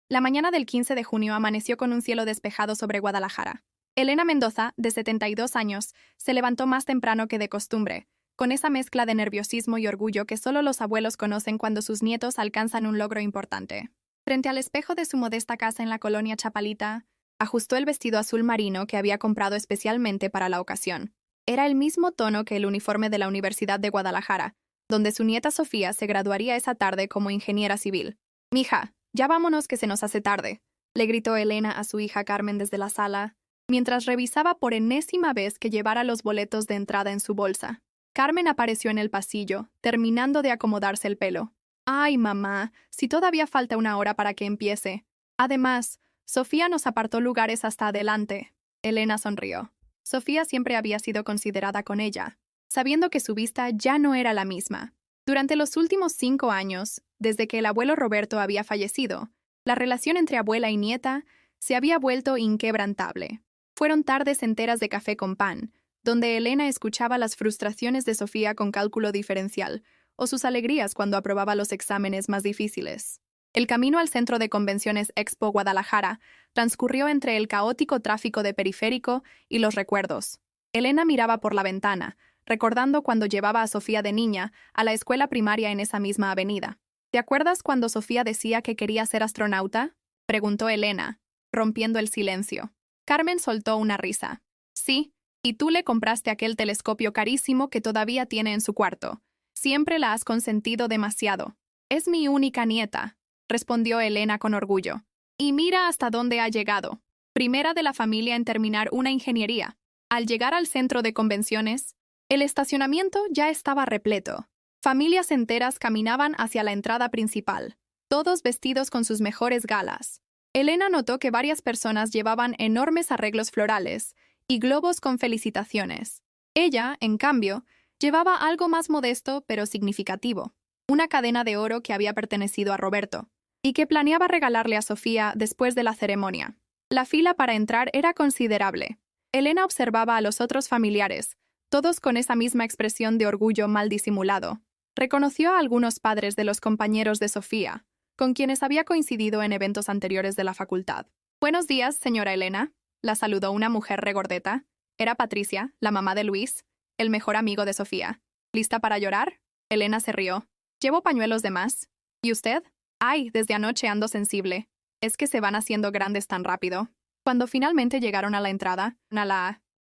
La mañana del 15 de junio amaneció con un cielo despejado sobre Guadalajara. Elena Mendoza, de 72 años, se levantó más temprano que de costumbre, con esa mezcla de nerviosismo y orgullo que solo los abuelos conocen cuando sus nietos alcanzan un logro importante. Frente al espejo de su modesta casa en la colonia Chapalita, ajustó el vestido azul marino que había comprado especialmente para la ocasión. Era el mismo tono que el uniforme de la Universidad de Guadalajara, donde su nieta Sofía se graduaría esa tarde como ingeniera civil. «Mija, ya vámonos que se nos hace tarde», le gritó Elena a su hija Carmen desde la sala, mientras revisaba por enésima vez que llevara los boletos de entrada en su bolsa. Carmen apareció en el pasillo, terminando de acomodarse el pelo. «Ay, mamá, si todavía falta una hora para que empiece. Además, Sofía nos apartó lugares hasta adelante». Elena sonrió. Sofía siempre había sido considerada con ella, sabiendo que su vista ya no era la misma. Durante los últimos 5 años, desde que el abuelo Roberto había fallecido, la relación entre abuela y nieta se había vuelto inquebrantable. Fueron tardes enteras de café con pan, donde Elena escuchaba las frustraciones de Sofía con cálculo diferencial, o sus alegrías cuando aprobaba los exámenes más difíciles. El camino al centro de convenciones Expo Guadalajara transcurrió entre el caótico tráfico de Periférico y los recuerdos. Elena miraba por la ventana, recordando cuando llevaba a Sofía de niña a la escuela primaria en esa misma avenida. ¿Te acuerdas cuando Sofía decía que quería ser astronauta?, preguntó Elena, rompiendo el silencio. Carmen soltó una risa. Sí, y tú le compraste aquel telescopio carísimo que todavía tiene en su cuarto. Siempre la has consentido demasiado. Es mi única nieta, respondió Elena con orgullo. Y mira hasta dónde ha llegado. Primera de la familia en terminar una ingeniería. Al llegar al centro de convenciones, el estacionamiento ya estaba repleto. Familias enteras caminaban hacia la entrada principal, todos vestidos con sus mejores galas. Elena notó que varias personas llevaban enormes arreglos florales y globos con felicitaciones. Ella, en cambio, llevaba algo más modesto pero significativo, una cadena de oro que había pertenecido a Roberto, y que planeaba regalarle a Sofía después de la ceremonia. La fila para entrar era considerable. Elena observaba a los otros familiares, todos con esa misma expresión de orgullo mal disimulado. Reconoció a algunos padres de los compañeros de Sofía, con quienes había coincidido en eventos anteriores de la facultad. «Buenos días, señora Elena», la saludó una mujer regordeta. Era Patricia, la mamá de Luis, el mejor amigo de Sofía. «¿Lista para llorar?». Elena se rió. «Llevo pañuelos de más». «¿Y usted?». «Ay, desde anoche ando sensible. Es que se van haciendo grandes tan rápido». Cuando finalmente llegaron a la entrada,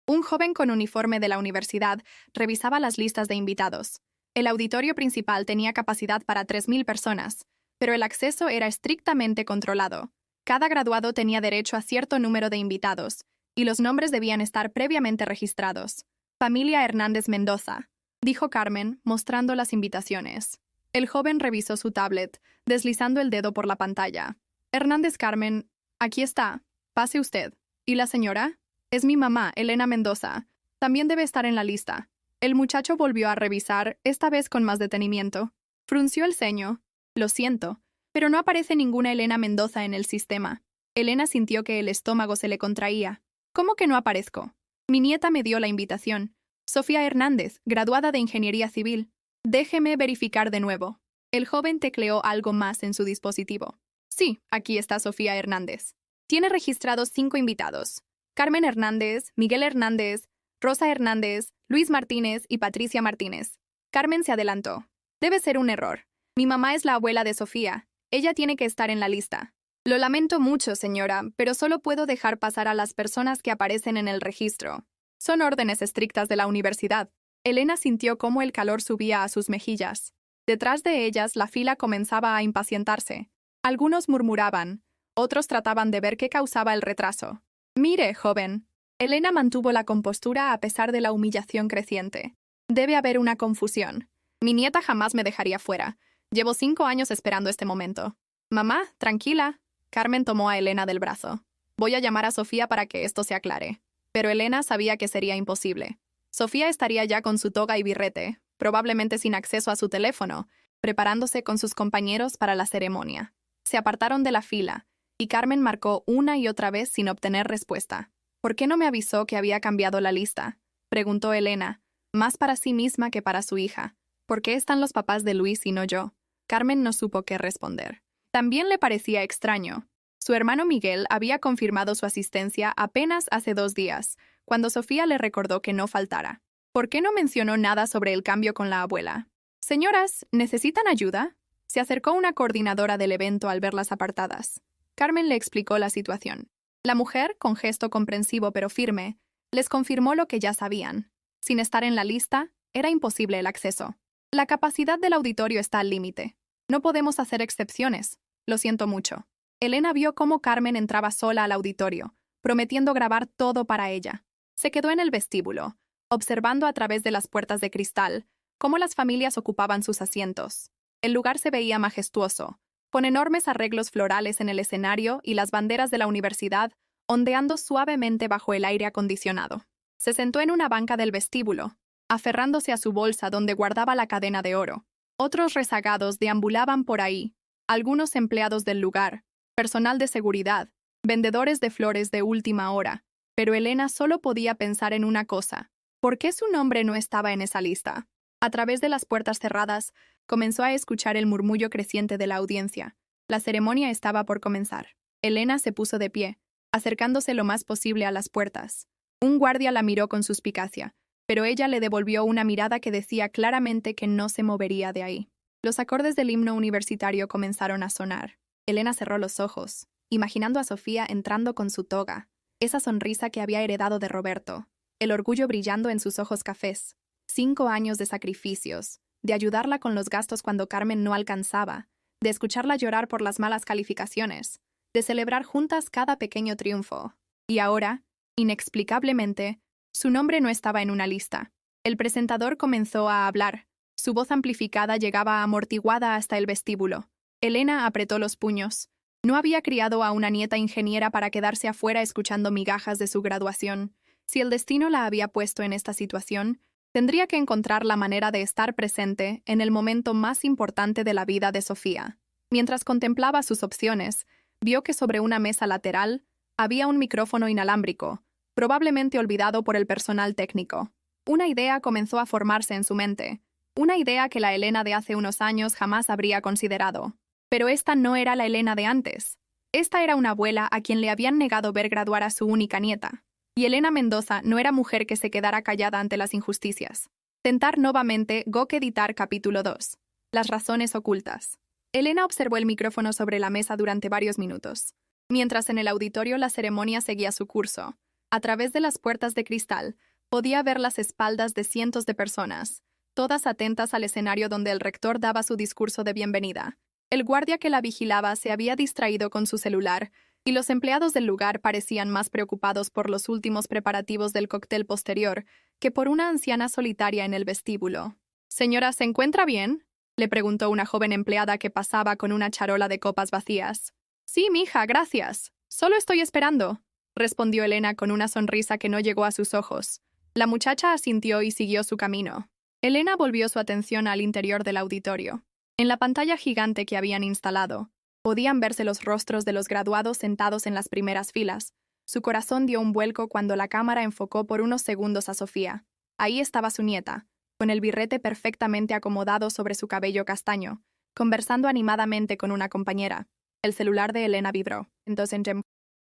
un joven con uniforme de la universidad revisaba las listas de invitados. El auditorio principal tenía capacidad para 3.000 personas, pero el acceso era estrictamente controlado. Cada graduado tenía derecho a cierto número de invitados, y los nombres debían estar previamente registrados. «Familia Hernández Mendoza», dijo Carmen, mostrando las invitaciones. El joven revisó su tablet, deslizando el dedo por la pantalla. «Hernández Carmen, aquí está. Pase usted». «¿Y la señora?». «Es mi mamá, Elena Mendoza. También debe estar en la lista». El muchacho volvió a revisar, esta vez con más detenimiento. Frunció el ceño. «Lo siento, pero no aparece ninguna Elena Mendoza en el sistema». Elena sintió que el estómago se le contraía. «¿Cómo que no aparezco? Mi nieta me dio la invitación. Sofía Hernández, graduada de Ingeniería Civil. Déjeme verificar de nuevo». El joven tecleó algo más en su dispositivo. «Sí, aquí está Sofía Hernández. Tiene registrados 5 invitados. Carmen Hernández, Miguel Hernández, Rosa Hernández, Luis Martínez y Patricia Martínez». Carmen se adelantó. «Debe ser un error. Mi mamá es la abuela de Sofía. Ella tiene que estar en la lista». «Lo lamento mucho, señora, pero solo puedo dejar pasar a las personas que aparecen en el registro. Son órdenes estrictas de la universidad». Elena sintió cómo el calor subía a sus mejillas. Detrás de ellas la fila comenzaba a impacientarse. Algunos murmuraban, otros trataban de ver qué causaba el retraso. «Mire, joven». Elena mantuvo la compostura a pesar de la humillación creciente. «Debe haber una confusión. Mi nieta jamás me dejaría fuera. Llevo 5 años esperando este momento». «Mamá, tranquila». Carmen tomó a Elena del brazo. «Voy a llamar a Sofía para que esto se aclare». Pero Elena sabía que sería imposible. Sofía estaría ya con su toga y birrete, probablemente sin acceso a su teléfono, preparándose con sus compañeros para la ceremonia. Se apartaron de la fila, y Carmen marcó una y otra vez sin obtener respuesta. «¿Por qué no me avisó que había cambiado la lista?», preguntó Elena, más para sí misma que para su hija. «¿Por qué están los papás de Luis y no yo?». Carmen no supo qué responder. También le parecía extraño. Su hermano Miguel había confirmado su asistencia apenas hace 2 días, cuando Sofía le recordó que no faltara. ¿Por qué no mencionó nada sobre el cambio con la abuela? Señoras, ¿necesitan ayuda? Se acercó una coordinadora del evento al verlas apartadas. Carmen le explicó la situación. La mujer, con gesto comprensivo pero firme, les confirmó lo que ya sabían. Sin estar en la lista, era imposible el acceso. La capacidad del auditorio está al límite. No podemos hacer excepciones. Lo siento mucho. Elena vio cómo Carmen entraba sola al auditorio, prometiendo grabar todo para ella. Se quedó en el vestíbulo, observando a través de las puertas de cristal cómo las familias ocupaban sus asientos. El lugar se veía majestuoso, con enormes arreglos florales en el escenario y las banderas de la universidad ondeando suavemente bajo el aire acondicionado. Se sentó en una banca del vestíbulo, aferrándose a su bolsa donde guardaba la cadena de oro. Otros rezagados deambulaban por ahí, algunos empleados del lugar, personal de seguridad, vendedores de flores de última hora, pero Elena solo podía pensar en una cosa: ¿por qué su nombre no estaba en esa lista? A través de las puertas cerradas, comenzó a escuchar el murmullo creciente de la audiencia. La ceremonia estaba por comenzar. Elena se puso de pie, acercándose lo más posible a las puertas. Un guardia la miró con suspicacia, pero ella le devolvió una mirada que decía claramente que no se movería de ahí. Los acordes del himno universitario comenzaron a sonar. Elena cerró los ojos, imaginando a Sofía entrando con su toga, esa sonrisa que había heredado de Roberto, el orgullo brillando en sus ojos cafés. 5 años de sacrificios, de ayudarla con los gastos cuando Carmen no alcanzaba, de escucharla llorar por las malas calificaciones, de celebrar juntas cada pequeño triunfo. Y ahora, inexplicablemente, su nombre no estaba en una lista. El presentador comenzó a hablar. Su voz amplificada llegaba amortiguada hasta el vestíbulo. Elena apretó los puños. No había criado a una nieta ingeniera para quedarse afuera escuchando migajas de su graduación. Si el destino la había puesto en esta situación, tendría que encontrar la manera de estar presente en el momento más importante de la vida de Sofía. Mientras contemplaba sus opciones, vio que sobre una mesa lateral había un micrófono inalámbrico, probablemente olvidado por el personal técnico. Una idea comenzó a formarse en su mente, una idea que la Elena de hace unos años jamás habría considerado. Pero esta no era la Elena de antes. Esta era una abuela a quien le habían negado ver graduar a su única nieta. Y Elena Mendoza no era mujer que se quedara callada ante las injusticias. Tentar nuevamente Gok editar capítulo 2. Las razones ocultas. Elena observó el micrófono sobre la mesa durante varios minutos. Mientras en el auditorio la ceremonia seguía su curso, a través de las puertas de cristal, podía ver las espaldas de cientos de personas, todas atentas al escenario donde el rector daba su discurso de bienvenida. El guardia que la vigilaba se había distraído con su celular, y los empleados del lugar parecían más preocupados por los últimos preparativos del cóctel posterior que por una anciana solitaria en el vestíbulo. «Señora, ¿se encuentra bien?», le preguntó una joven empleada que pasaba con una charola de copas vacías. «Sí, mija, gracias. Solo estoy esperando», respondió Elena con una sonrisa que no llegó a sus ojos. La muchacha asintió y siguió su camino. Elena volvió su atención al interior del auditorio. En la pantalla gigante que habían instalado, podían verse los rostros de los graduados sentados en las primeras filas. Su corazón dio un vuelco cuando la cámara enfocó por unos segundos a Sofía. Ahí estaba su nieta, con el birrete perfectamente acomodado sobre su cabello castaño, conversando animadamente con una compañera. El celular de Elena vibró. Entonces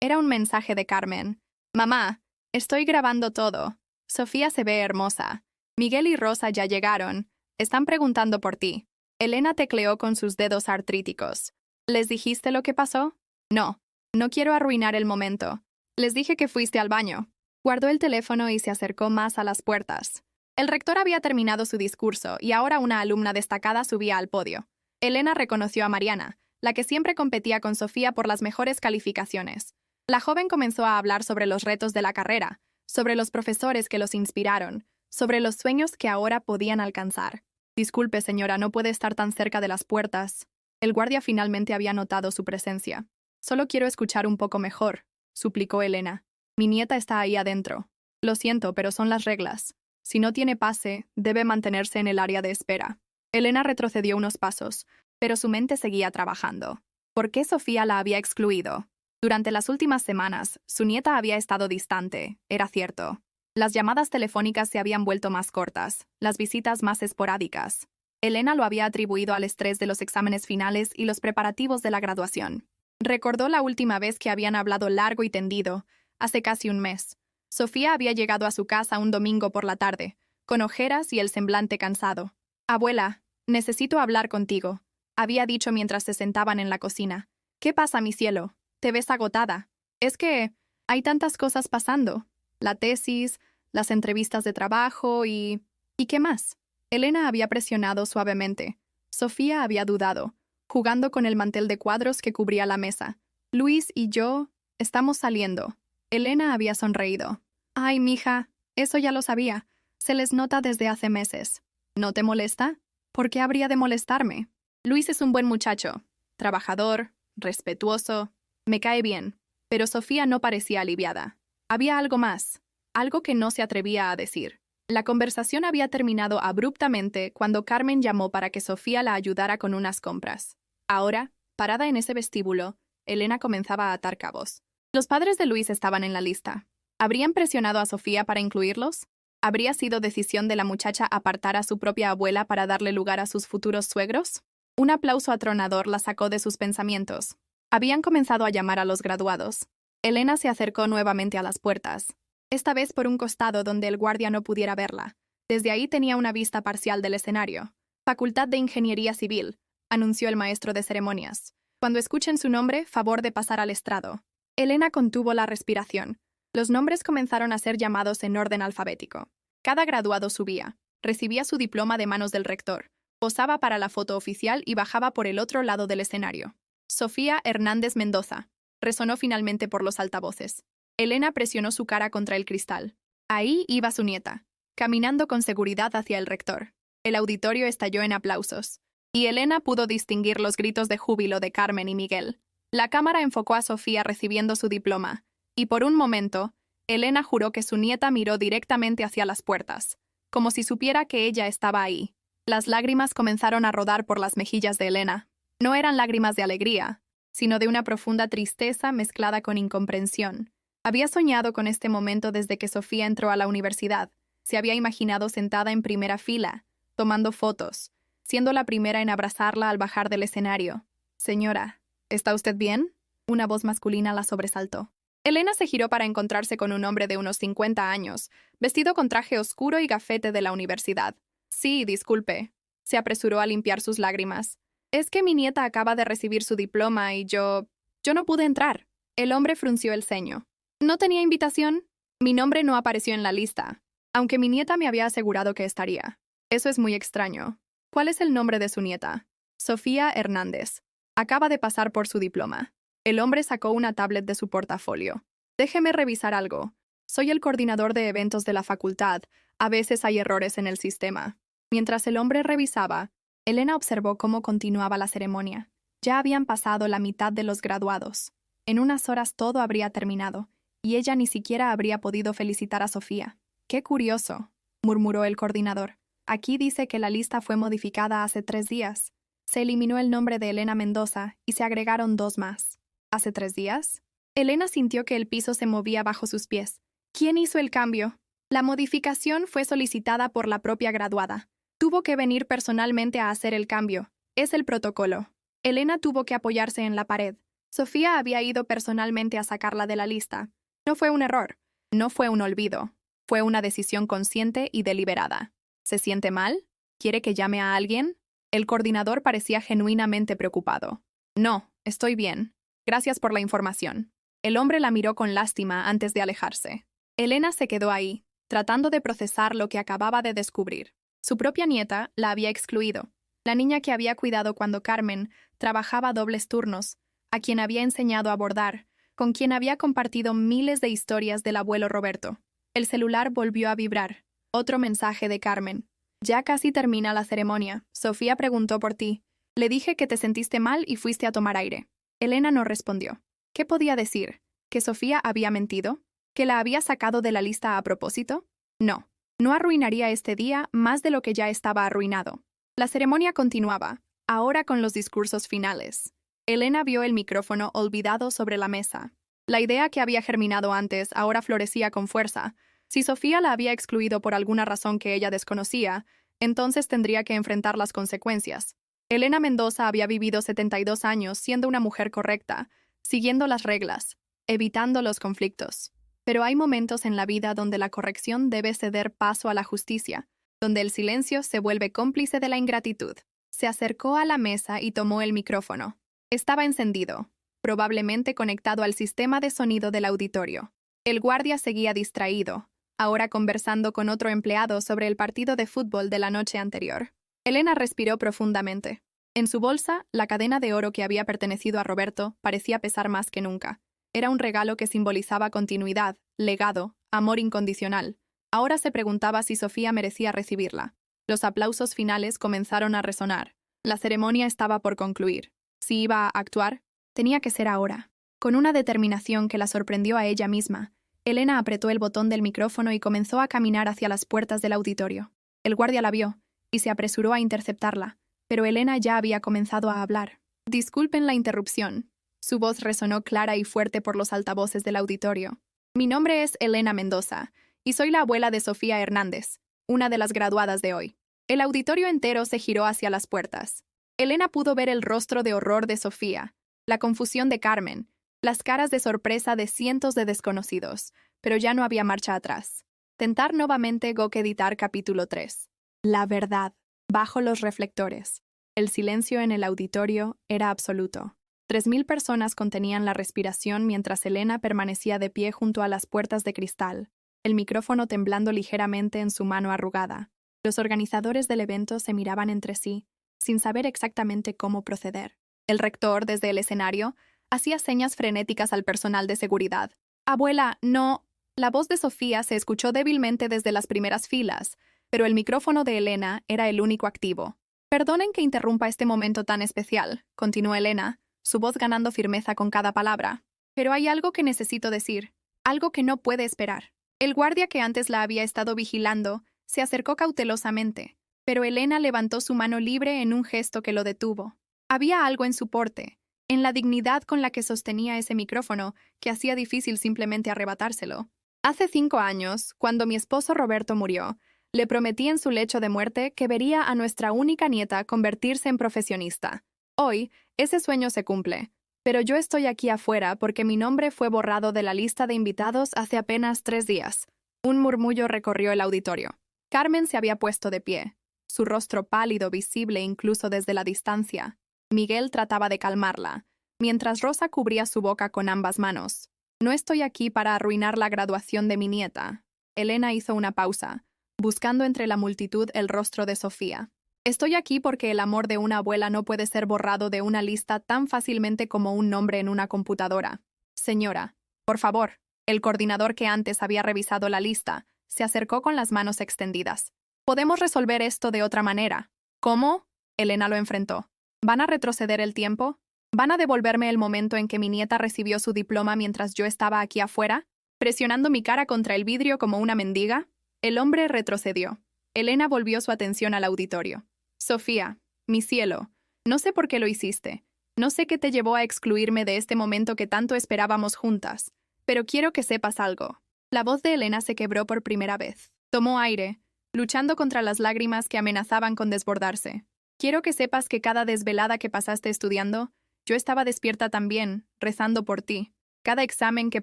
era un mensaje de Carmen. «Mamá, estoy grabando todo. Sofía se ve hermosa. Miguel y Rosa ya llegaron. Están preguntando por ti». Elena tecleó con sus dedos artríticos. «¿Les dijiste lo que pasó?» «No. No quiero arruinar el momento. Les dije que fuiste al baño». Guardó el teléfono y se acercó más a las puertas. El rector había terminado su discurso y ahora una alumna destacada subía al podio. Elena reconoció a Mariana, la que siempre competía con Sofía por las mejores calificaciones. La joven comenzó a hablar sobre los retos de la carrera, sobre los profesores que los inspiraron, sobre los sueños que ahora podían alcanzar. «Disculpe, señora, no puede estar tan cerca de las puertas». El guardia finalmente había notado su presencia. «Solo quiero escuchar un poco mejor», suplicó Elena. «Mi nieta está ahí adentro. Lo siento, pero son las reglas. Si no tiene pase, debe mantenerse en el área de espera». Elena retrocedió unos pasos, pero su mente seguía trabajando. ¿Por qué Sofía la había excluido? Durante las últimas semanas, su nieta había estado distante, era cierto. Las llamadas telefónicas se habían vuelto más cortas, las visitas más esporádicas. Elena lo había atribuido al estrés de los exámenes finales y los preparativos de la graduación. Recordó la última vez que habían hablado largo y tendido, hace casi un mes. Sofía había llegado a su casa un domingo por la tarde, con ojeras y el semblante cansado. «Abuela, necesito hablar contigo», había dicho mientras se sentaban en la cocina. «¿Qué pasa, mi cielo? Te ves agotada. Es que hay tantas cosas pasando. La tesis, las entrevistas de trabajo y... ¿Y qué más?» Elena había presionado suavemente. Sofía había dudado, jugando con el mantel de cuadros que cubría la mesa. «Luis y yo estamos saliendo». Elena había sonreído. «Ay, mija, eso ya lo sabía. Se les nota desde hace meses. ¿No te molesta? ¿Por qué habría de molestarme? Luis es un buen muchacho, trabajador, respetuoso, me cae bien». Pero Sofía no parecía aliviada. Había algo más, algo que no se atrevía a decir. La conversación había terminado abruptamente cuando Carmen llamó para que Sofía la ayudara con unas compras. Ahora, parada en ese vestíbulo, Elena comenzaba a atar cabos. Los padres de Luis estaban en la lista. ¿Habrían presionado a Sofía para incluirlos? ¿Habría sido decisión de la muchacha apartar a su propia abuela para darle lugar a sus futuros suegros? Un aplauso atronador la sacó de sus pensamientos. Habían comenzado a llamar a los graduados. Elena se acercó nuevamente a las puertas, esta vez por un costado donde el guardia no pudiera verla. Desde ahí tenía una vista parcial del escenario. «Facultad de Ingeniería Civil», anunció el maestro de ceremonias. «Cuando escuchen su nombre, favor de pasar al estrado». Elena contuvo la respiración. Los nombres comenzaron a ser llamados en orden alfabético. Cada graduado subía, recibía su diploma de manos del rector, posaba para la foto oficial y bajaba por el otro lado del escenario. «Sofía Hernández Mendoza», resonó finalmente por los altavoces. Elena presionó su cara contra el cristal. Ahí iba su nieta, caminando con seguridad hacia el rector. El auditorio estalló en aplausos, y Elena pudo distinguir los gritos de júbilo de Carmen y Miguel. La cámara enfocó a Sofía recibiendo su diploma, y por un momento, Elena juró que su nieta miró directamente hacia las puertas, como si supiera que ella estaba ahí. Las lágrimas comenzaron a rodar por las mejillas de Elena. No eran lágrimas de alegría, sino de una profunda tristeza mezclada con incomprensión. Había soñado con este momento desde que Sofía entró a la universidad. Se había imaginado sentada en primera fila, tomando fotos, siendo la primera en abrazarla al bajar del escenario. «Señora, ¿está usted bien?», una voz masculina la sobresaltó. Elena se giró para encontrarse con un hombre de unos 50 años, vestido con traje oscuro y gafete de la universidad. «Sí, disculpe», se apresuró a limpiar sus lágrimas. «Es que mi nieta acaba de recibir su diploma y yo no pude entrar». El hombre frunció el ceño. «¿No tenía invitación? Mi nombre no apareció en la lista, aunque mi nieta me había asegurado que estaría. Eso es muy extraño. ¿Cuál es el nombre de su nieta?» «Sofía Hernández. Acaba de pasar por su diploma». El hombre sacó una tablet de su portafolio. «Déjeme revisar algo. Soy el coordinador de eventos de la facultad. A veces hay errores en el sistema». Mientras el hombre revisaba, Elena observó cómo continuaba la ceremonia. Ya habían pasado la mitad de los graduados. En unas horas todo habría terminado, y ella ni siquiera habría podido felicitar a Sofía. «Qué curioso», murmuró el coordinador. «Aquí dice que la lista fue modificada hace 3 días. Se eliminó el nombre de Elena Mendoza y se agregaron 2 más». «¿Hace 3 días?» Elena sintió que el piso se movía bajo sus pies. ¿Quién hizo el cambio? La modificación fue solicitada por la propia graduada. Tuvo que venir personalmente a hacer el cambio. Es el protocolo. Elena tuvo que apoyarse en la pared. Sofía había ido personalmente a sacarla de la lista. No fue un error. No fue un olvido. Fue una decisión consciente y deliberada. ¿Se siente mal? ¿Quiere que llame a alguien? El coordinador parecía genuinamente preocupado. «No, estoy bien. Gracias por la información». El hombre la miró con lástima antes de alejarse. Elena se quedó ahí, tratando de procesar lo que acababa de descubrir. Su propia nieta la había excluido. La niña que había cuidado cuando Carmen trabajaba dobles turnos, a quien había enseñado a bordar, con quien había compartido miles de historias del abuelo Roberto. El celular volvió a vibrar. Otro mensaje de Carmen. «Ya casi termina la ceremonia. Sofía preguntó por ti. Le dije que te sentiste mal y fuiste a tomar aire». Elena no respondió. ¿Qué podía decir? ¿Que Sofía había mentido? ¿Que la había sacado de la lista a propósito? No. No arruinaría este día más de lo que ya estaba arruinado. La ceremonia continuaba, ahora con los discursos finales. Elena vio el micrófono olvidado sobre la mesa. La idea que había germinado antes ahora florecía con fuerza. Si Sofía la había excluido por alguna razón que ella desconocía, entonces tendría que enfrentar las consecuencias. Elena Mendoza había vivido 72 años siendo una mujer correcta, siguiendo las reglas, evitando los conflictos. Pero hay momentos en la vida donde la corrección debe ceder paso a la justicia, donde el silencio se vuelve cómplice de la ingratitud. Se acercó a la mesa y tomó el micrófono. Estaba encendido, probablemente conectado al sistema de sonido del auditorio. El guardia seguía distraído, ahora conversando con otro empleado sobre el partido de fútbol de la noche anterior. Elena respiró profundamente. En su bolsa, la cadena de oro que había pertenecido a Roberto parecía pesar más que nunca. Era un regalo que simbolizaba continuidad, legado, amor incondicional. Ahora se preguntaba si Sofía merecía recibirla. Los aplausos finales comenzaron a resonar. La ceremonia estaba por concluir. Si iba a actuar, tenía que ser ahora. Con una determinación que la sorprendió a ella misma, Elena apretó el botón del micrófono y comenzó a caminar hacia las puertas del auditorio. El guardia la vio y se apresuró a interceptarla, pero Elena ya había comenzado a hablar. Disculpen la interrupción. Su voz resonó clara y fuerte por los altavoces del auditorio. Mi nombre es Elena Mendoza, y soy la abuela de Sofía Hernández, una de las graduadas de hoy. El auditorio entero se giró hacia las puertas. Elena pudo ver el rostro de horror de Sofía, la confusión de Carmen, las caras de sorpresa de cientos de desconocidos, pero ya no había marcha atrás. Tentar nuevamente Gok-editar capítulo 3. La verdad, bajo los reflectores. El silencio en el auditorio era absoluto. 3000 personas contenían la respiración mientras Elena permanecía de pie junto a las puertas de cristal, el micrófono temblando ligeramente en su mano arrugada. Los organizadores del evento se miraban entre sí, sin saber exactamente cómo proceder. El rector, desde el escenario, hacía señas frenéticas al personal de seguridad. «Abuela, no». La voz de Sofía se escuchó débilmente desde las primeras filas, pero el micrófono de Elena era el único activo. «Perdonen que interrumpa este momento tan especial», continuó Elena, su voz ganando firmeza con cada palabra. «Pero hay algo que necesito decir, algo que no puede esperar». El guardia que antes la había estado vigilando se acercó cautelosamente, pero Elena levantó su mano libre en un gesto que lo detuvo. Había algo en su porte, en la dignidad con la que sostenía ese micrófono, que hacía difícil simplemente arrebatárselo. Hace 5 años, cuando mi esposo Roberto murió, le prometí en su lecho de muerte que vería a nuestra única nieta convertirse en profesionista. Hoy, ese sueño se cumple, pero yo estoy aquí afuera porque mi nombre fue borrado de la lista de invitados hace apenas 3 días. Un murmullo recorrió el auditorio. Carmen se había puesto de pie, su rostro pálido visible incluso desde la distancia. Miguel trataba de calmarla, mientras Rosa cubría su boca con ambas manos. No estoy aquí para arruinar la graduación de mi nieta. Elena hizo una pausa, buscando entre la multitud el rostro de Sofía. Estoy aquí porque el amor de una abuela no puede ser borrado de una lista tan fácilmente como un nombre en una computadora. Señora, por favor. El coordinador que antes había revisado la lista se acercó con las manos extendidas. Podemos resolver esto de otra manera. ¿Cómo? Elena lo enfrentó. ¿Van a retroceder el tiempo? ¿Van a devolverme el momento en que mi nieta recibió su diploma mientras yo estaba aquí afuera, presionando mi cara contra el vidrio como una mendiga? El hombre retrocedió. Elena volvió su atención al auditorio. Sofía, mi cielo, no sé por qué lo hiciste. No sé qué te llevó a excluirme de este momento que tanto esperábamos juntas, pero quiero que sepas algo. La voz de Elena se quebró por primera vez. Tomó aire, luchando contra las lágrimas que amenazaban con desbordarse. Quiero que sepas que cada desvelada que pasaste estudiando, yo estaba despierta también, rezando por ti. Cada examen que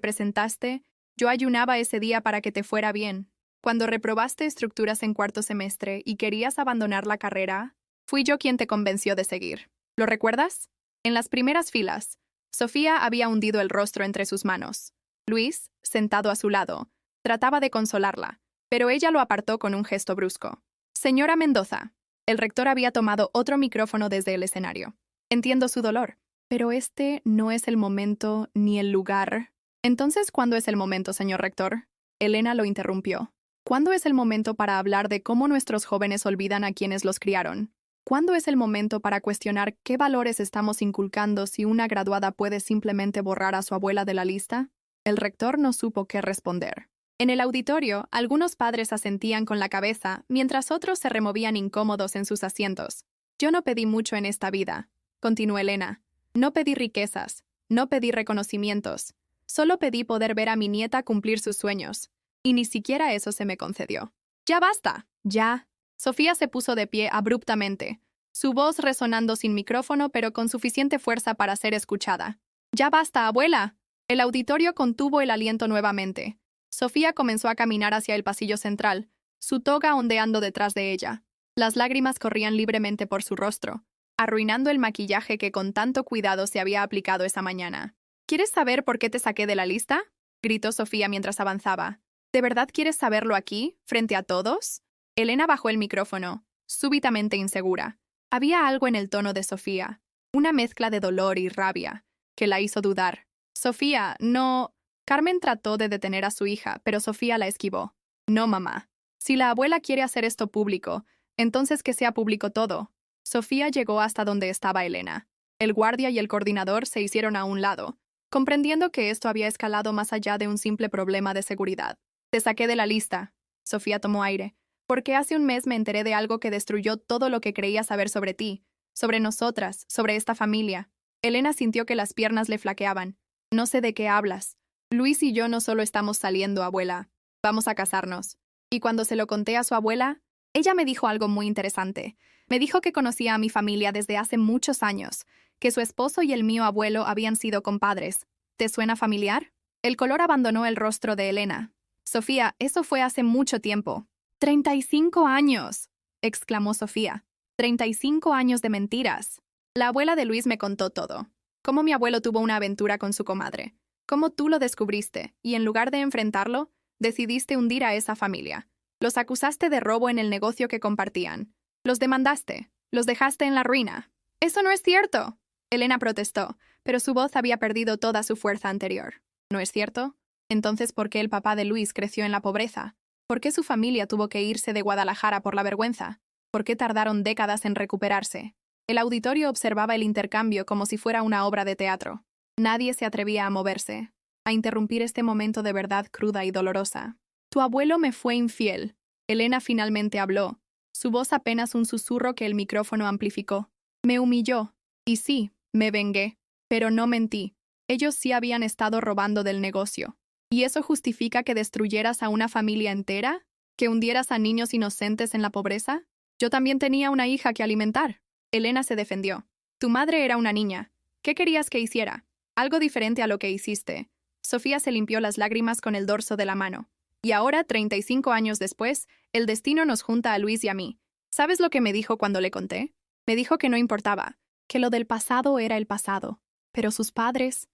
presentaste, yo ayunaba ese día para que te fuera bien. Cuando reprobaste estructuras en 4º semestre y querías abandonar la carrera, fui yo quien te convenció de seguir. ¿Lo recuerdas? En las primeras filas, Sofía había hundido el rostro entre sus manos. Luis, sentado a su lado, trataba de consolarla, pero ella lo apartó con un gesto brusco. Señora Mendoza. El rector había tomado otro micrófono desde el escenario. Entiendo su dolor, pero este no es el momento ni el lugar. Entonces, ¿cuándo es el momento, señor rector? Elena lo interrumpió. ¿Cuándo es el momento para hablar de cómo nuestros jóvenes olvidan a quienes los criaron? ¿Cuándo es el momento para cuestionar qué valores estamos inculcando si una graduada puede simplemente borrar a su abuela de la lista? El rector no supo qué responder. En el auditorio, algunos padres asentían con la cabeza, mientras otros se removían incómodos en sus asientos. Yo no pedí mucho en esta vida, continuó Elena. No pedí riquezas, no pedí reconocimientos. Solo pedí poder ver a mi nieta cumplir sus sueños. Y ni siquiera eso se me concedió. ¡Ya basta! ¡Ya! Sofía se puso de pie abruptamente, su voz resonando sin micrófono pero con suficiente fuerza para ser escuchada. Ya basta, abuela. El auditorio contuvo el aliento nuevamente. Sofía comenzó a caminar hacia el pasillo central, su toga ondeando detrás de ella. Las lágrimas corrían libremente por su rostro, arruinando el maquillaje que con tanto cuidado se había aplicado esa mañana. ¿Quieres saber por qué te saqué de la lista?, gritó Sofía mientras avanzaba. ¿De verdad quieres saberlo aquí, frente a todos? Elena bajó el micrófono, súbitamente insegura. Había algo en el tono de Sofía, una mezcla de dolor y rabia, que la hizo dudar. Sofía, no... Carmen trató de detener a su hija, pero Sofía la esquivó. No, mamá. Si la abuela quiere hacer esto público, entonces que sea público todo. Sofía llegó hasta donde estaba Elena. El guardia y el coordinador se hicieron a un lado, comprendiendo que esto había escalado más allá de un simple problema de seguridad. Te saqué de la lista. Sofía tomó aire. Porque hace un mes me enteré de algo que destruyó todo lo que creía saber sobre ti, sobre nosotras, sobre esta familia. Elena sintió que las piernas le flaqueaban. No sé de qué hablas. Luis y yo no solo estamos saliendo, abuela. Vamos a casarnos. Y cuando se lo conté a su abuela, ella me dijo algo muy interesante. Me dijo que conocía a mi familia desde hace muchos años, que su esposo y el mío abuelo habían sido compadres. ¿Te suena familiar? El color abandonó el rostro de Elena. Sofía, eso fue hace mucho tiempo. 35 años, exclamó Sofía. 35 años de mentiras. La abuela de Luis me contó todo. Cómo mi abuelo tuvo una aventura con su comadre. Cómo tú lo descubriste, y en lugar de enfrentarlo, decidiste hundir a esa familia. Los acusaste de robo en el negocio que compartían. Los demandaste. Los dejaste en la ruina. ¡Eso no es cierto!, Elena protestó, pero su voz había perdido toda su fuerza anterior. ¿No es cierto? Entonces, ¿por qué el papá de Luis creció en la pobreza? ¿Por qué su familia tuvo que irse de Guadalajara por la vergüenza? ¿Por qué tardaron décadas en recuperarse? El auditorio observaba el intercambio como si fuera una obra de teatro. Nadie se atrevía a moverse, a interrumpir este momento de verdad cruda y dolorosa. Tu abuelo me fue infiel. Elena finalmente habló, su voz apenas un susurro que el micrófono amplificó. Me humilló. Y sí, me vengué. Pero no mentí. Ellos sí habían estado robando del negocio. ¿Y eso justifica que destruyeras a una familia entera? ¿Que hundieras a niños inocentes en la pobreza? Yo también tenía una hija que alimentar. Elena se defendió. Tu madre era una niña. ¿Qué querías que hiciera? Algo diferente a lo que hiciste. Sofía se limpió las lágrimas con el dorso de la mano. Y ahora, 35 años después, el destino nos junta a Luis y a mí. ¿Sabes lo que me dijo cuando le conté? Me dijo que no importaba, que lo del pasado era el pasado. Pero sus padres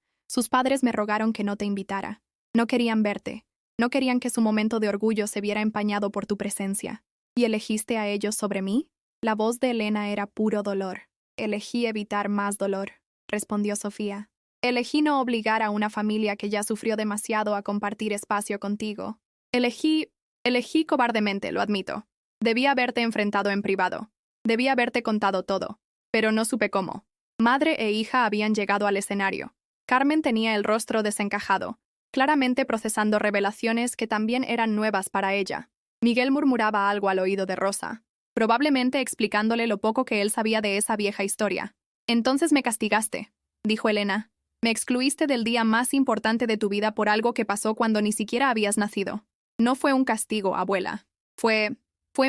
me rogaron que no te invitara. No querían verte. No querían que su momento de orgullo se viera empañado por tu presencia. ¿Y elegiste a ellos sobre mí? La voz de Elena era puro dolor. Elegí evitar más dolor, respondió Sofía. Elegí no obligar a una familia que ya sufrió demasiado a compartir espacio contigo. Elegí cobardemente, lo admito. Debí haberte enfrentado en privado. Debí haberte contado todo. Pero no supe cómo. Madre e hija habían llegado al escenario. Carmen tenía el rostro desencajado, claramente procesando revelaciones que también eran nuevas para ella. Miguel murmuraba algo al oído de Rosa, probablemente explicándole lo poco que él sabía de esa vieja historia. Entonces me castigaste, dijo Elena. Me excluiste del día más importante de tu vida por algo que pasó cuando ni siquiera habías nacido. No fue un castigo, abuela. Fue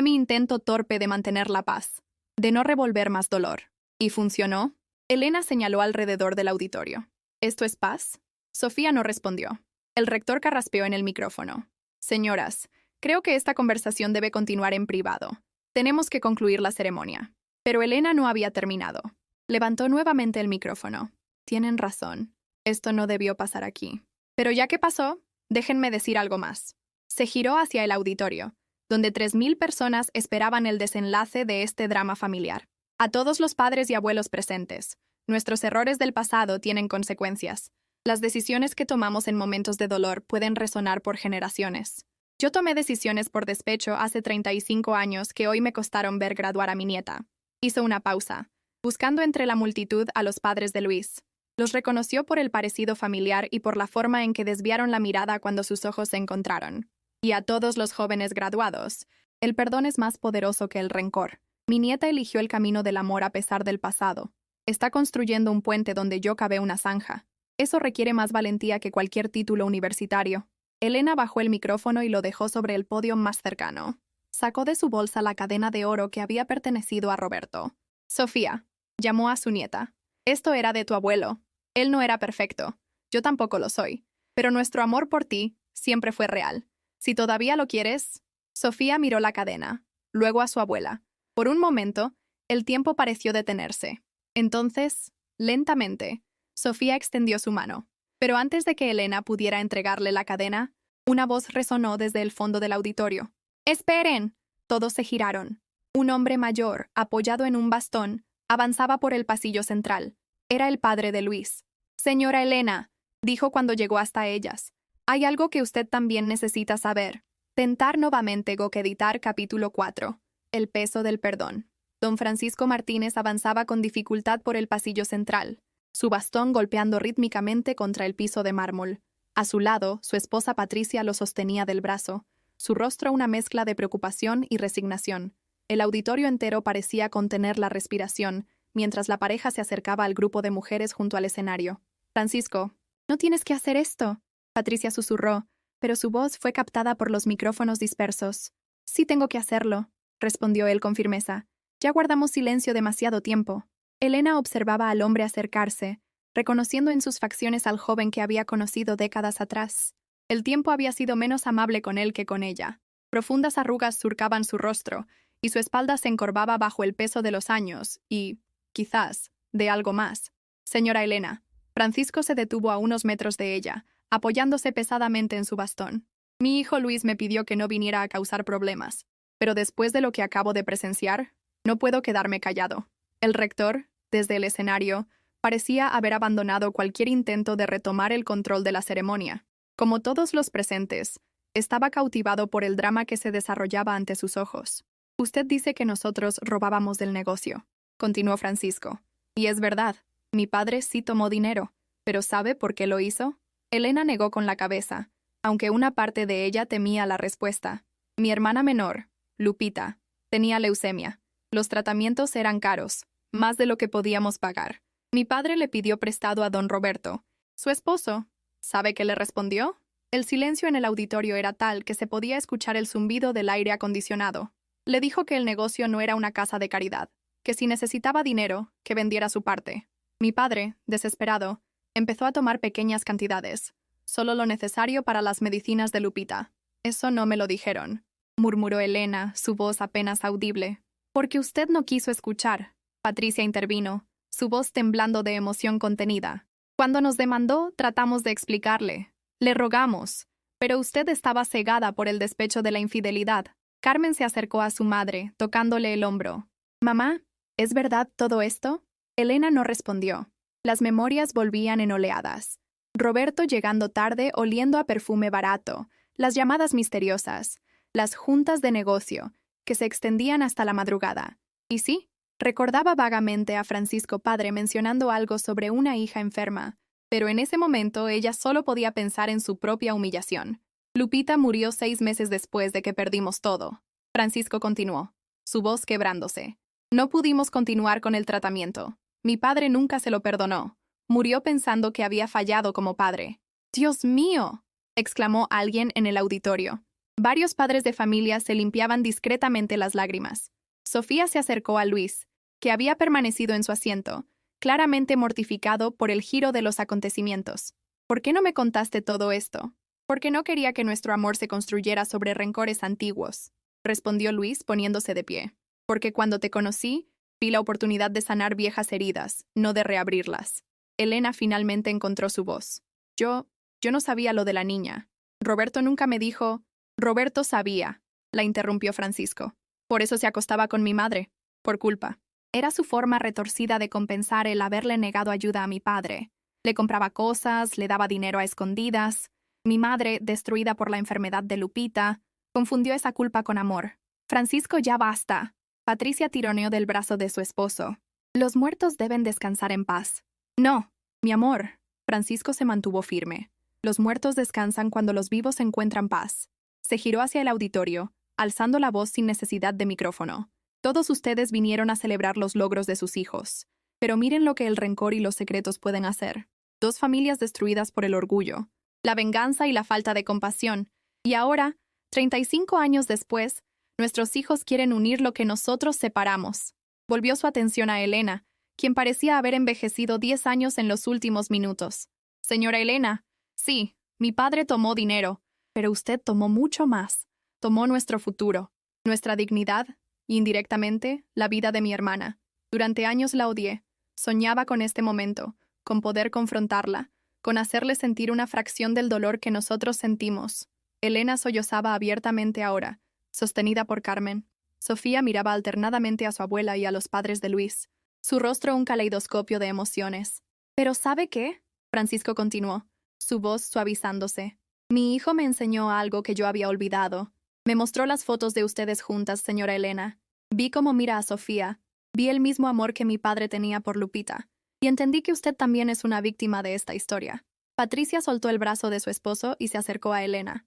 mi intento torpe de mantener la paz, de no revolver más dolor. ¿Y funcionó? Elena señaló alrededor del auditorio. ¿Esto es paz? Sofía no respondió. El rector carraspeó en el micrófono. Señoras, creo que esta conversación debe continuar en privado. Tenemos que concluir la ceremonia. Pero Elena no había terminado. Levantó nuevamente el micrófono. Tienen razón. Esto no debió pasar aquí. Pero ya que pasó, déjenme decir algo más. Se giró hacia el auditorio, donde 3.000 personas esperaban el desenlace de este drama familiar. A todos los padres y abuelos presentes, nuestros errores del pasado tienen consecuencias. Las decisiones que tomamos en momentos de dolor pueden resonar por generaciones. Yo tomé decisiones por despecho hace 35 años que hoy me costaron ver graduar a mi nieta. Hizo una pausa, buscando entre la multitud a los padres de Luis. Los reconoció por el parecido familiar y por la forma en que desviaron la mirada cuando sus ojos se encontraron. Y a todos los jóvenes graduados, el perdón es más poderoso que el rencor. Mi nieta eligió el camino del amor a pesar del pasado. Está construyendo un puente donde yo cavé una zanja. Eso requiere más valentía que cualquier título universitario. Elena bajó el micrófono y lo dejó sobre el podio más cercano. Sacó de su bolsa la cadena de oro que había pertenecido a Roberto. Sofía, llamó a su nieta. Esto era de tu abuelo. Él no era perfecto. Yo tampoco lo soy. Pero nuestro amor por ti siempre fue real. Si todavía lo quieres... Sofía miró la cadena, luego a su abuela. Por un momento, el tiempo pareció detenerse. Entonces, lentamente, Sofía extendió su mano. Pero antes de que Elena pudiera entregarle la cadena, una voz resonó desde el fondo del auditorio. ¡Esperen! Todos se giraron. Un hombre mayor, apoyado en un bastón, avanzaba por el pasillo central. Era el padre de Luis. «Señora Elena», dijo cuando llegó hasta ellas, «hay algo que usted también necesita saber». Tentar nuevamente Goqueditar capítulo 4. El peso del perdón. Don Francisco Martínez avanzaba con dificultad por el pasillo central, su bastón golpeando rítmicamente contra el piso de mármol. A su lado, su esposa Patricia lo sostenía del brazo, su rostro una mezcla de preocupación y resignación. El auditorio entero parecía contener la respiración, mientras la pareja se acercaba al grupo de mujeres junto al escenario. «Francisco, no tienes que hacer esto», Patricia susurró, pero su voz fue captada por los micrófonos dispersos. «Sí tengo que hacerlo», respondió él con firmeza. «Ya guardamos silencio demasiado tiempo». Elena observaba al hombre acercarse, reconociendo en sus facciones al joven que había conocido décadas atrás. El tiempo había sido menos amable con él que con ella. Profundas arrugas surcaban su rostro, y su espalda se encorvaba bajo el peso de los años y, quizás, de algo más. «Señora Elena». Francisco se detuvo a unos metros de ella, apoyándose pesadamente en su bastón. «Mi hijo Luis me pidió que no viniera a causar problemas, pero después de lo que acabo de presenciar, no puedo quedarme callado». El rector, desde el escenario, parecía haber abandonado cualquier intento de retomar el control de la ceremonia. Como todos los presentes, estaba cautivado por el drama que se desarrollaba ante sus ojos. «Usted dice que nosotros robábamos del negocio», continuó Francisco. «Y es verdad, mi padre sí tomó dinero, pero ¿sabe por qué lo hizo?». Elena negó con la cabeza, aunque una parte de ella temía la respuesta. «Mi hermana menor, Lupita, tenía leucemia. Los tratamientos eran caros, más de lo que podíamos pagar. Mi padre le pidió prestado a don Roberto, su esposo. ¿Sabe qué le respondió?». El silencio en el auditorio era tal que se podía escuchar el zumbido del aire acondicionado. Le dijo que el negocio no era una casa de caridad, que si necesitaba dinero, que vendiera su parte. Mi padre, desesperado, empezó a tomar pequeñas cantidades, solo lo necesario para las medicinas de Lupita. «Eso no me lo dijeron», murmuró Elena, su voz apenas audible. «Porque usted no quiso escuchar», Patricia intervino, su voz temblando de emoción contenida. «Cuando nos demandó, tratamos de explicarle. Le rogamos, pero usted estaba cegada por el despecho de la infidelidad». Carmen se acercó a su madre, tocándole el hombro. «Mamá, ¿es verdad todo esto?». Elena no respondió. Las memorias volvían en oleadas. Roberto llegando tarde oliendo a perfume barato, las llamadas misteriosas, las juntas de negocio, que se extendían hasta la madrugada. Y sí, recordaba vagamente a Francisco padre mencionando algo sobre una hija enferma, pero en ese momento ella solo podía pensar en su propia humillación. «Lupita murió 6 meses después de que perdimos todo», Francisco continuó, su voz quebrándose. «No pudimos continuar con el tratamiento. Mi padre nunca se lo perdonó. Murió pensando que había fallado como padre». «¡Dios mío!», exclamó alguien en el auditorio. Varios padres de familia se limpiaban discretamente las lágrimas. Sofía se acercó a Luis, que había permanecido en su asiento, claramente mortificado por el giro de los acontecimientos. «¿Por qué no me contaste todo esto?». «Porque no quería que nuestro amor se construyera sobre rencores antiguos», respondió Luis poniéndose de pie. «Porque cuando te conocí, vi la oportunidad de sanar viejas heridas, no de reabrirlas». Elena finalmente encontró su voz. Yo no sabía lo de la niña. Roberto nunca me dijo». «Roberto sabía», la interrumpió Francisco. «Por eso se acostaba con mi madre, por culpa». Era su forma retorcida de compensar el haberle negado ayuda a mi padre. Le compraba cosas, le daba dinero a escondidas. Mi madre, destruida por la enfermedad de Lupita, confundió esa culpa con amor. «Francisco, ya basta». Patricia tironeó del brazo de su esposo. «Los muertos deben descansar en paz». «No, mi amor». Francisco se mantuvo firme. «Los muertos descansan cuando los vivos encuentran paz». Se giró hacia el auditorio, alzando la voz sin necesidad de micrófono. «Todos ustedes vinieron a celebrar los logros de sus hijos. Pero miren lo que el rencor y los secretos pueden hacer. 2 familias destruidas por el orgullo, la venganza y la falta de compasión. Y ahora, 35 años después, nuestros hijos quieren unir lo que nosotros separamos». Volvió su atención a Elena, quien parecía haber envejecido 10 años en los últimos minutos. Señora Elena, sí, mi padre tomó dinero, pero usted tomó mucho más. Tomó nuestro futuro, nuestra dignidad y, indirectamente, la vida de mi hermana. Durante años la odié. Soñaba con este momento, con poder confrontarla, con hacerle sentir una fracción del dolor que nosotros sentimos. Elena sollozaba abiertamente ahora, sostenida por Carmen. Sofía miraba alternadamente a su abuela y a los padres de Luis, su rostro un caleidoscopio de emociones. ¿Pero sabe qué? Francisco continuó, su voz suavizándose. Mi hijo me enseñó algo que yo había olvidado. Me mostró las fotos de ustedes juntas, señora Elena. Vi cómo mira a Sofía. Vi el mismo amor que mi padre tenía por Lupita. Y entendí que usted también es una víctima de esta historia. Patricia soltó el brazo de su esposo y se acercó a Elena.